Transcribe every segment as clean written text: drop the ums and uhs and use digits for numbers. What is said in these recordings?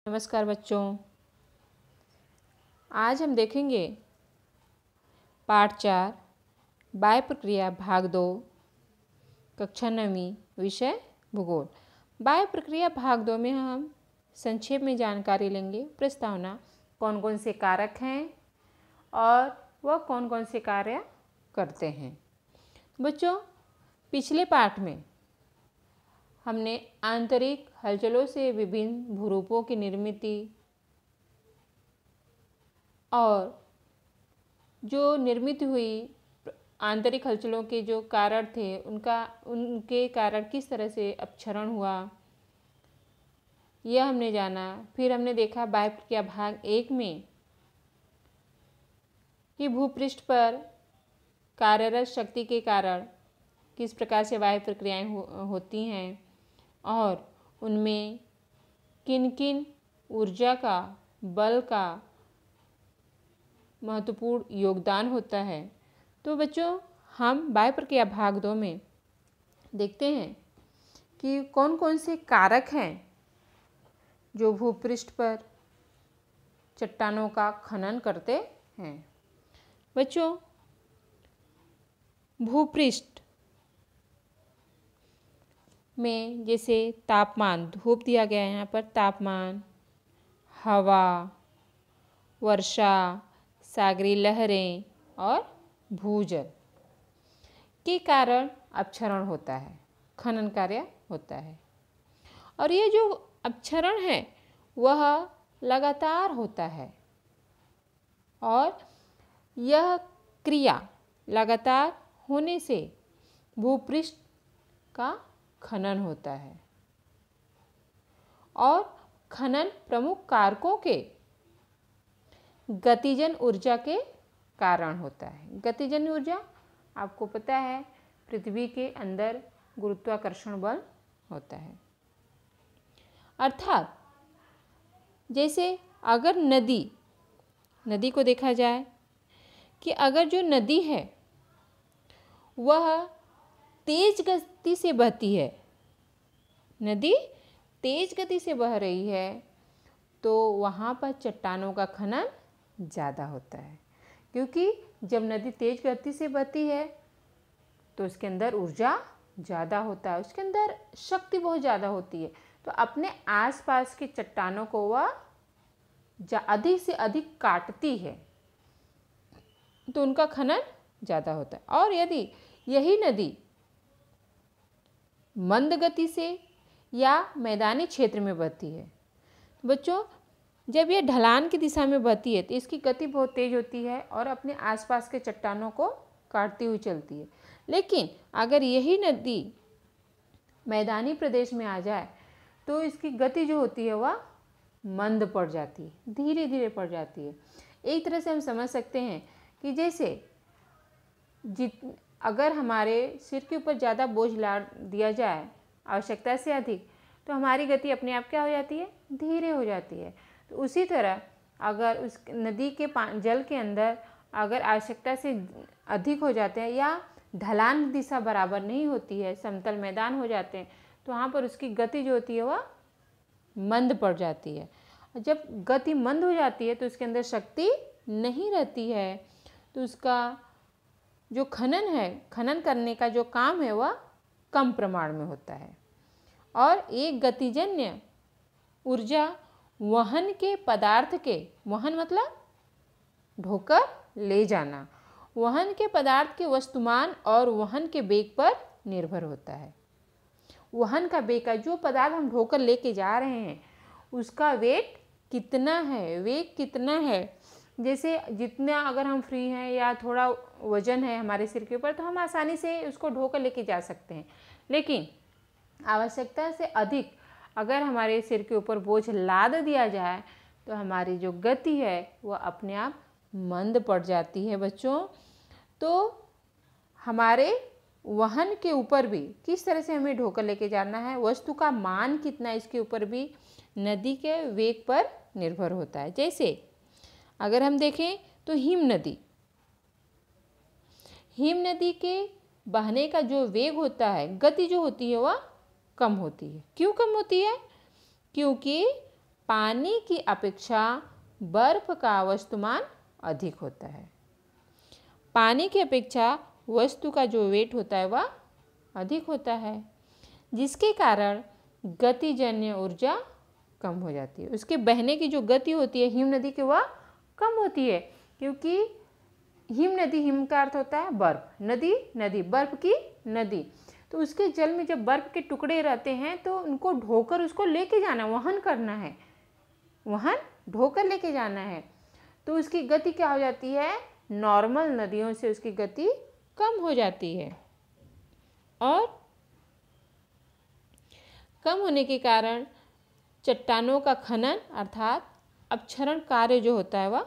नमस्कार बच्चों, आज हम देखेंगे पाठ 4 बाह्य प्रक्रिया भाग 2 कक्षा 9वीं विषय भूगोल। बाह्य प्रक्रिया भाग 2 में हम संक्षेप में जानकारी लेंगे। प्रस्तावना, कौन कौन से कारक हैं और वह कौन कौन से कार्य करते हैं। बच्चों, पिछले पाठ में हमने आंतरिक हलचलों से विभिन्न भूरूपों की निर्मिति और जो निर्मित हुई आंतरिक हलचलों के जो कारण थे उनके कारण किस तरह से अपक्षरण हुआ, यह हमने जाना। फिर हमने देखा बाह्य प्रक्रिया भाग 1 में कि भूपृष्ठ पर कार्यरत शक्ति के कारण किस प्रकार से बाह्य प्रक्रियाएं होती हैं और उनमें किन किन ऊर्जा का, बल का महत्वपूर्ण योगदान होता है। तो बच्चों, हम बाह्य प्रक्रिया भाग 2 में देखते हैं कि कौन कौन से कारक हैं जो भूपृष्ठ पर चट्टानों का खनन करते हैं। बच्चों, भूपृष्ठ में जैसे तापमान, धूप दिया गया है यहाँ पर, तापमान, हवा, वर्षा, सागरीय लहरें और भूजल के कारण अपक्षरण होता है, खनन कार्य होता है। और ये जो अपक्षरण है वह लगातार होता है और यह क्रिया लगातार होने से भूपृष्ठ का खनन होता है और खनन प्रमुख कारकों के गतिजन ऊर्जा के कारण होता है। गतिजन ऊर्जा आपको पता है, पृथ्वी के अंदर गुरुत्वाकर्षण बल होता है। अर्थात जैसे अगर नदी को देखा जाए कि अगर जो नदी है वह तेज गति से बहती है, नदी तेज गति से बह रही है, तो वहाँ पर चट्टानों का खनन ज़्यादा होता है। क्योंकि जब नदी तेज गति से बहती है तो उसके अंदर ऊर्जा ज़्यादा होता है, उसके अंदर शक्ति बहुत ज़्यादा होती है, तो अपने आसपास के चट्टानों को वह अधिक से अधिक काटती है, तो उनका खनन ज़्यादा होता है। और यदि यही नदी मंद गति से या मैदानी क्षेत्र में बहती है, बच्चों, जब ये ढलान की दिशा में बहती है तो इसकी गति बहुत तेज होती है और अपने आसपास के चट्टानों को काटती हुई चलती है। लेकिन अगर यही नदी मैदानी प्रदेश में आ जाए तो इसकी गति जो होती है वह मंद पड़ जाती है, धीरे धीरे पड़ जाती है। एक तरह से हम समझ सकते हैं कि जैसे अगर हमारे सिर के ऊपर ज़्यादा बोझ ला दिया जाए आवश्यकता से अधिक, तो हमारी गति अपने आप क्या हो जाती है, धीरे हो जाती है। तो उसी तरह अगर उस नदी के जल के अंदर अगर आवश्यकता से अधिक हो जाते हैं या ढलान दिशा बराबर नहीं होती है, समतल मैदान हो जाते हैं, तो वहाँ पर उसकी गति जो होती है वह मंद पड़ जाती है। जब गति मंद हो जाती है तो उसके अंदर शक्ति नहीं रहती है, तो उसका जो खनन है, खनन करने का जो काम है वह कम प्रमाण में होता है। और एक गतिजन्य ऊर्जा वहन के पदार्थ के, वहन मतलब ढोकर ले जाना, वहन के पदार्थ के वस्तुमान और वहन के वेग पर निर्भर होता है। वहन का वेग का, जो पदार्थ हम ढोकर लेके जा रहे हैं उसका वेट कितना है, वेग कितना है। जैसे जितना अगर हम फ्री हैं या थोड़ा वजन है हमारे सिर के ऊपर तो हम आसानी से उसको ढोकर लेके जा सकते हैं, लेकिन आवश्यकता से अधिक अगर हमारे सिर के ऊपर बोझ लाद दिया जाए तो हमारी जो गति है वह अपने आप मंद पड़ जाती है। बच्चों, तो हमारे वहन के ऊपर भी किस तरह से हमें ढोकर लेके जाना है, वस्तु का मान कितना, इसके ऊपर भी नदी के वेग पर निर्भर होता है। जैसे अगर हम देखें तो हिम नदी के बहने का जो वेग होता है, गति जो होती है वह कम होती है। क्यों कम होती है? क्योंकि पानी की अपेक्षा बर्फ का वस्तुमान अधिक होता है। पानी की अपेक्षा वस्तु का जो वेट होता है वह अधिक होता है, जिसके कारण गतिजन्य ऊर्जा कम हो जाती है। उसके बहने की जो गति होती है हिम नदी की वह कम होती है, क्योंकि हिम नदी, हिम का अर्थ होता है बर्फ, नदी नदी, बर्फ की नदी। तो उसके जल में जब बर्फ के टुकड़े रहते हैं तो उनको ढोकर उसको लेके जाना, वहन करना है, वहन ढोकर लेके जाना है। तो उसकी गति क्या हो जाती है, नॉर्मल नदियों से उसकी गति कम हो जाती है, और कम होने के कारण चट्टानों का खनन अर्थात अपक्षरण कार्य जो होता है वह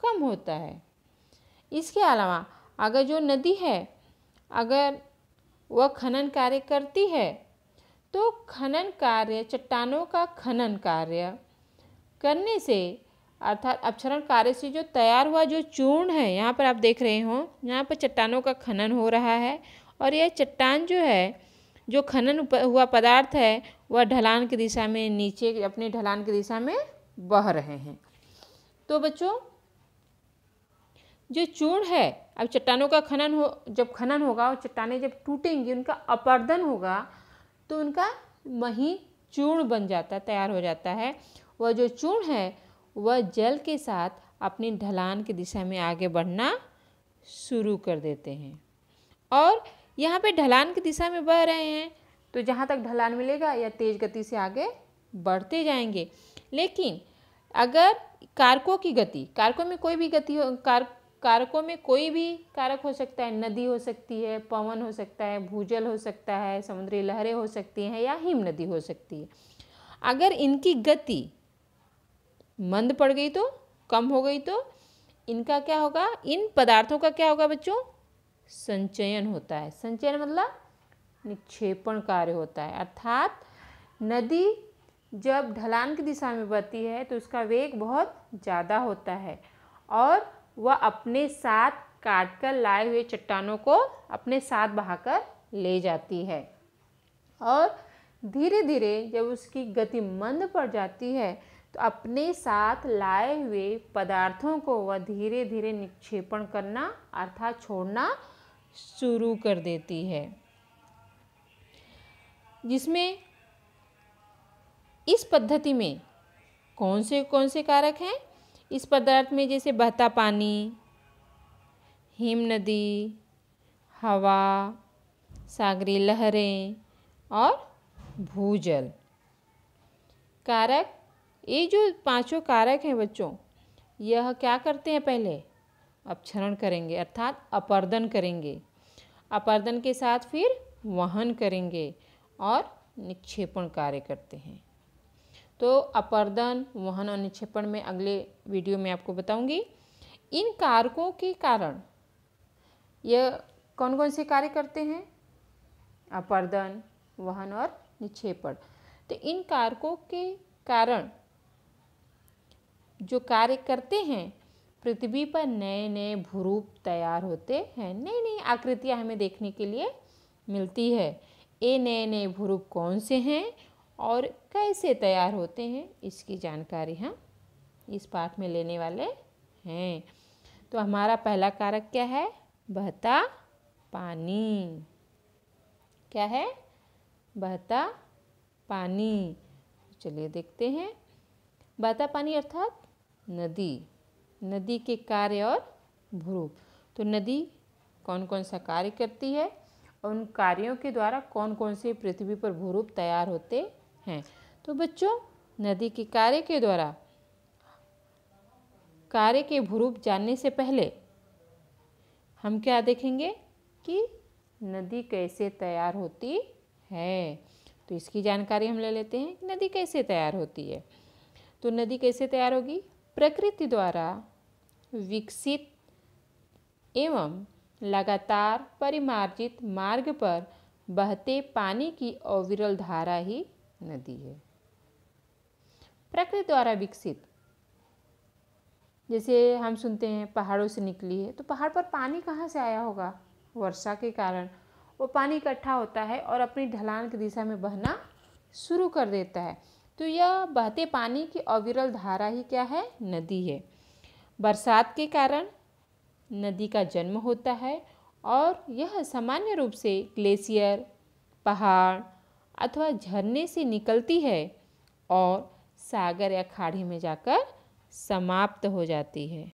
कम होता है। इसके अलावा अगर जो नदी है अगर वह खनन कार्य करती है तो खनन कार्य, चट्टानों का खनन कार्य करने से अर्थात अपक्षरण कार्य से जो तैयार हुआ जो चूर्ण है, यहाँ पर आप देख रहे हो, यहाँ पर चट्टानों का खनन हो रहा है, और यह चट्टान जो है, जो खनन हुआ पदार्थ है वह ढलान की दिशा में नीचे अपने ढलान की दिशा में बह रहे हैं। तो बच्चों जो चूर्ण है, अब चट्टानों का जब खनन होगा और चट्टानें जब टूटेंगी, उनका अपर्दन होगा तो उनका महीन चूर्ण बन जाता है, तैयार हो जाता है। वह जो चूर्ण है वह जल के साथ अपनी ढलान की दिशा में आगे बढ़ना शुरू कर देते हैं, और यहाँ पे ढलान की दिशा में बह रहे हैं तो जहाँ तक ढलान मिलेगा या तेज गति से आगे बढ़ते जाएंगे। लेकिन अगर कारकों की गति, कारकों में कोई भी गति हो, कारकों में कोई भी कारक हो सकता है, नदी हो सकती है, पवन हो सकता है, भूजल हो सकता है, समुद्री लहरें हो सकती हैं, या हिम नदी हो सकती है। अगर इनकी गति मंद पड़ गई तो, कम हो गई तो इनका क्या होगा, इन पदार्थों का क्या होगा बच्चों, संचयन होता है। संचयन मतलब निक्षेपण कार्य होता है, अर्थात नदी जब ढलान की दिशा में बहती है तो उसका वेग बहुत ज़्यादा होता है, और वह अपने साथ काटकर लाए हुए चट्टानों को अपने साथ बहाकर ले जाती है, और धीरे धीरे जब उसकी गति मंद पड़ जाती है तो अपने साथ लाए हुए पदार्थों को वह धीरे धीरे निक्षेपण करना अर्थात छोड़ना शुरू कर देती है। जिसमें इस पद्धति में कौन से कारक हैं, इस पदार्थ में जैसे बहता पानी, हिम नदी, हवा, सागरीय लहरें और भूजल कारक, ये जो पांचों कारक हैं बच्चों, यह क्या करते हैं, पहले अपक्षरण करेंगे अर्थात अपर्दन करेंगे, अपर्दन के साथ फिर वहन करेंगे और निक्षेपण कार्य करते हैं। तो अपर्दन, वहन और निक्षेपण में अगले वीडियो में आपको बताऊंगी। इन कारकों के कारण यह कौन कौन से कार्य करते हैं, अपर्दन, वहन और निक्षेपण। तो इन कारकों के कारण जो कार्य करते हैं, पृथ्वी पर नए नए भूरूप तैयार होते हैं, नई नई आकृतियाँ हमें देखने के लिए मिलती है। ये नए नए भूरूप कौन से हैं और कैसे तैयार होते हैं, इसकी जानकारी हम इस पाठ में लेने वाले हैं। तो हमारा पहला कारक क्या है, बहता पानी। क्या है, बहता पानी। चलिए देखते हैं। बहता पानी अर्थात नदी, नदी के कार्य और भूरूप। तो नदी कौन कौन सा कार्य करती है और उन कार्यों के द्वारा कौन कौन से पृथ्वी पर भूरूप तैयार होते हैं। तो बच्चों, नदी के कार्य के द्वारा कार्य के भूरूप जानने से पहले हम क्या देखेंगे कि नदी कैसे तैयार होती है। तो इसकी जानकारी हम ले लेते हैं कि नदी कैसे तैयार होती है। तो नदी कैसे तैयार होगी, प्रकृति द्वारा विकसित एवं लगातार परिमार्जित मार्ग पर बहते पानी की अविरल धारा ही नदी है। प्रकृति द्वारा विकसित, जैसे हम सुनते हैं पहाड़ों से निकली है, तो पहाड़ पर पानी कहाँ से आया होगा, वर्षा के कारण वो पानी इकट्ठा होता है और अपनी ढलान की दिशा में बहना शुरू कर देता है। तो यह बहते पानी की अविरल धारा ही क्या है? नदी है। बरसात के कारण नदी का जन्म होता है और यह सामान्य रूप से ग्लेशियर, पहाड़ अथवा झरने से निकलती है और सागर या खाड़ी में जाकर समाप्त हो जाती है।